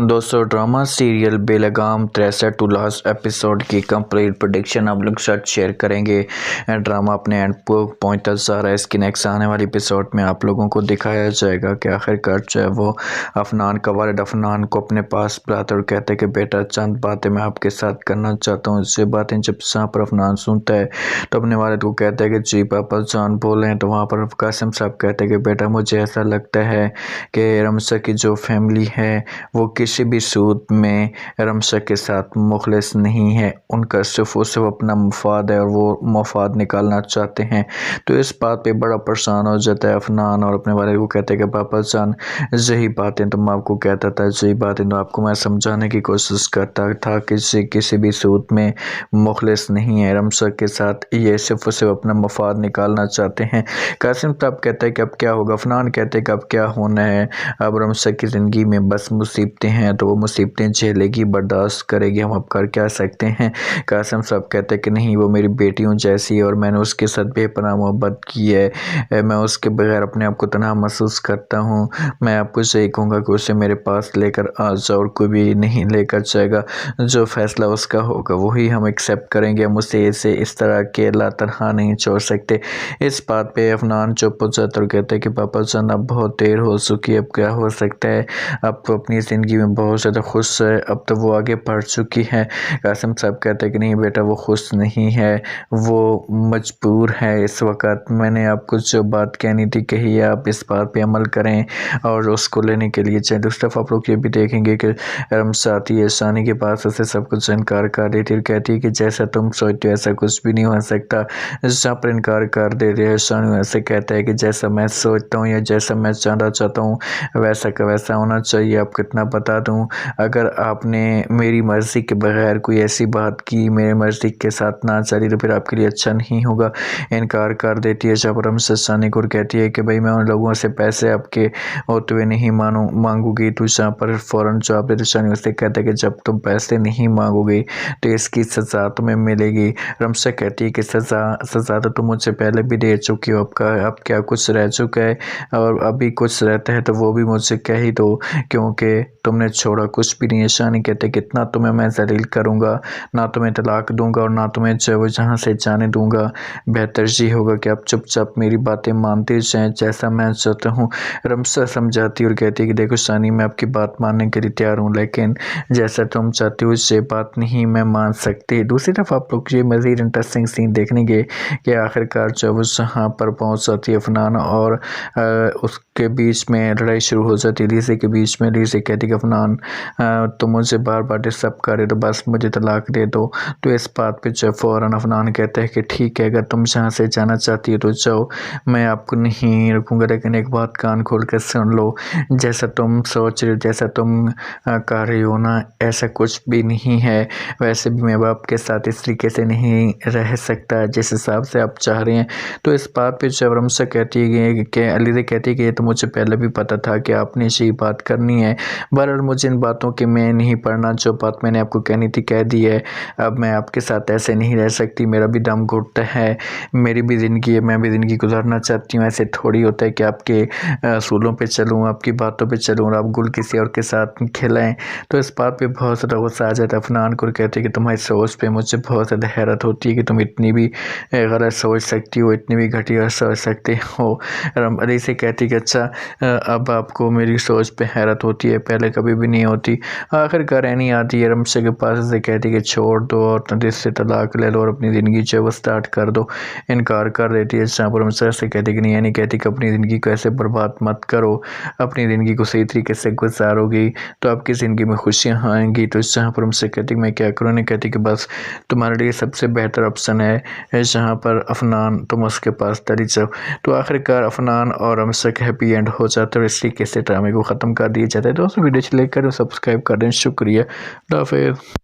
دوستو drama serial بے لگام 63 ٹو لاسٹ ایپیسوڈ کی کمپلیٹ پریڈکشن آپ لوگ ساتھ شیئر کریں گے۔ ڈرامہ اپنے اینڈ پوائنٹ تک جا رہا ہے۔ اس کی نیکسٹ آنے والی ایپیسوڈ میں آپ لوگوں کو دکھایا جائے گا کہ آخرکار جو ہے وہ عفنان کا والد عفنان کو اپنے پاس بلاتا ہے اور کہتا ہے کہ بیٹا چند باتیں میں آپ کے ساتھ کرنا چاہتا ہوں۔ یہ باتیں جب جہاں پر عفنان سنتا ہے تو اپنے والد کو کہتا ہے کہ جی پاپا جان بولیں، تو وہاں پر قاسم صاحب کہتے ہیں کہ بیٹا مجھے ایسا لگتا ہے کہ رمسا کی جو فیملی ہے وہ کسی بھی صورت میں رمسا کے ساتھ مخلص نہیں ہے، ان کا صرف اپنا مفاد ہے اور وہ مفاد نکالنا چاہتے ہیں۔ تو اس بات پہ بڑا پریشان ہو جاتا ہے عفنان اور اپنے والد کو کہتے ہیں کہ پاپا جان یہی باتیں تو میں آپ کو کہتا تھا، یہی باتیں تو آپ کو میں سمجھانے کی کوشش کرتا تھا کہ کسی بھی صورت میں مخلص نہیں ہے رمسا کے ساتھ، یہ صرف اپنا مفاد نکالنا چاہتے ہیں۔ قاسم صاحب کہتا ہے کہ اب کیا ہوگا، عفنان کہتے ہیں کہ اب کیا ہونا ہے، اب رمسا کی زندگی میں بس مصیبتیں ہیں تو وہ مصیبتیں جھیلے گی، برداشت کرے گی، ہم اب کر کیا سکتے ہیں۔ قاسم صاحب کہتے ہیں کہ نہیں، وہ میری بیٹیوں جیسی ہے اور میں نے اس کے ساتھ بے پناہ محبت کی ہے، میں اس کے بغیر اپنے آپ کو تنہا محسوس کرتا ہوں، میں آپ کو یہی کہوں گا کہ اسے میرے پاس لے کر آ جاؤ اور کوئی بھی نہیں لے کر جائے گا، جو فیصلہ اس کا ہوگا وہی ہم ایکسیپٹ کریں گے، ہم اسے اس طرح کے لا تنہا نہیں چھوڑ سکتے۔ اس بات پہ عفنان چپ ہو جاتا اور کہتا ہے کہ پاپا جان اب بہت دیر ہو چکی ہے، اب کیا ہو سکتا ہے، اب تو اپنی زندگی میں بہت زیادہ خوش ہے، اب تو وہ آگے بڑھ چکی ہے۔ قاسم صاحب کہتے ہیں کہ نہیں بیٹا، وہ خوش نہیں ہے، وہ مجبور ہے اس وقت، میں نے آپ کو جو بات کہنی تھی کہی ہے، آپ اس بات پہ عمل کریں اور اس کو لینے کے لیے چاہیں۔ دوسری طرف آپ لوگ یہ بھی دیکھیں گے کہ رمسا آتی ہے ثانی کے پاس، اسے سب کچھ انکار کر دیتی اور کہتی ہے کہ جیسا تم سوچتے ہو ایسا کچھ بھی نہیں ہو سکتا، جہاں پر انکار کر دیتی ہے ثانی ویسے کہتا ہے کہ جیسا میں سوچتا ہوں یا جیسا میں جاننا چاہتا ہوں ویسا کا ویسا ہونا چاہیے۔ آپ کتنا بتا دوں، اگر آپ نے میری مرضی کے بغیر کوئی ایسی بات کی، میرے مرضی کے ساتھ نہ چلی تو پھر آپ کے لیے اچھا نہیں ہوگا۔ انکار کر دیتی ہے جب رمسا ثانی کو کہتی ہے کہ بھئی میں ان لوگوں سے پیسے آپ کے ہوتے ہوئے نہیں مانگوں گی، تو جہاں پر فوراً جواب دیتی ثانی اس سے کہتا ہے کہ جب تم پیسے نہیں مانگو گی تو اس کی سزا تمہیں ملے گی۔ رمسا کہتی ہے کہ سزا تو تم مجھ سے پہلے بھی دے چکی ہو، اب کیا کچھ رہ چکا ہے، اور ابھی کچھ رہتا ہے تو وہ بھی مجھ سے کہہ ہی دو، کیونکہ تم نے چھوڑا کچھ بھی نہیں ہے۔ ثانی کہتے کہ اتنا تمہیں میں ذلیل کروں گا، نہ تمہیں طلاق دوں گا اور نہ تمہیں جو جہاں سے جانے دوں گا، بہتر یہ ہوگا کہ آپ چپ چاپ میری باتیں مانتے جائیں جیسا میں چاہتا ہوں۔ رمسا سمجھاتی اور کہتی ہے کہ دیکھو ثانی، میں آپ کی بات ماننے کے لیے تیار ہوں، لیکن جیسا تم چاہتے ہو یہ بات نہیں میں مان سکتی۔ دوسری طرف آپ لوگ یہ مزید انٹرسٹنگ سین دیکھیں گے کہ آخرکار جب جہاں پر پہنچ جاتی ہے عفنان اور اس کے بیچ میں لڑائی شروع ہو جاتی ہے لیزی کے بیچ میں۔ لیزی کہتی کہ عفنان تم مجھے بار بار ڈسٹرب کر رہے تو بس مجھے طلاق دے دو، تو اس بات پہ جب فوراً عفنان کہتا ہے کہ ٹھیک ہے، اگر تم جہاں سے جانا چاہتی ہو تو جاؤ، میں آپ کو نہیں رکوں گا، لیکن ایک بات کان کھول کر سن لو، جیسا تم سوچ رہے ہو، جیسا تم کر رہی ہو نا، ایسا کچھ بھی نہیں ہے، ویسے بھی میں باپ کے ساتھ اس طریقے سے نہیں رہ سکتا جس حساب سے آپ چاہ رہے ہیں۔ تو اس بات پہ جب رمسا کہتی ہے کہ لیزی کہتی ہے کہ یہ تو مجھے پہلے بھی پتا تھا کہ آپ نے یہی بات کرنی ہے، بہرحال مجھے ان باتوں کے میں نہیں پڑھنا، جو بات میں نے آپ کو کہنی تھی کہہ دی ہے، اب میں آپ کے ساتھ ایسے نہیں رہ سکتی، میرا بھی دم گھٹتا ہے، میری بھی زندگی ہے، میں بھی زندگی گزارنا چاہتی ہوں، ایسے تھوڑی ہوتا ہے کہ آپ کے اصولوں پہ چلوں، آپ کی باتوں پہ چلوں اور آپ گل کسی اور کے ساتھ کھلائیں۔ تو اس بات پہ بہت زیادہ غصہ آ جاتا ہے عفنان کو، کہتے ہیں کہ تمہاری سوچ پہ مجھے بہت زیادہ حیرت ہوتی ہے کہ تم اتنی بھی غلط سوچ سکتی ہو، اتنی بھی گھٹیا سوچ سکتے ہو۔ علی سے کہتی کہ اچھا اب آپ کو میری سوچ پہ حیرت ہوتی ہے، پہلے کبھی بھی نہیں ہوتی۔ آخر کار رہنی آتی ہے رمسا کے پاس، سے کہتی کہ چھوڑ دو اور اس سے طلاق لے لو اور اپنی زندگی جو وہ سٹارٹ کر دو۔ انکار کر دیتی ہے جہاں پر رمسا سے کہتی کہ نہیں، کہتی کہ اپنی زندگی کو ایسے برباد مت کرو، اپنی زندگی کو صحیح طریقے سے گزارو گی تو آپ کی زندگی میں خوشیاں آئیں گی۔ تو جہاں پر رمسا کہتی کہ میں کیا کروں، نہیں کہتی کہ بس تمہارے لیے سب سے بہتر آپشن ہے جہاں پر عفنان تم اس کے پاس چلی جاؤ۔ تو آخر کار عفنان اور رمسا کا ہیپی اینڈ ہو جاتا ہے اور اس طریقے سے ڈرامے کو ختم کر دیا جاتا ہے۔ دوستو ویڈیو اچھی لائک کریں، سبسکرائب کر دیں، شکریہ، اللہ حافظ۔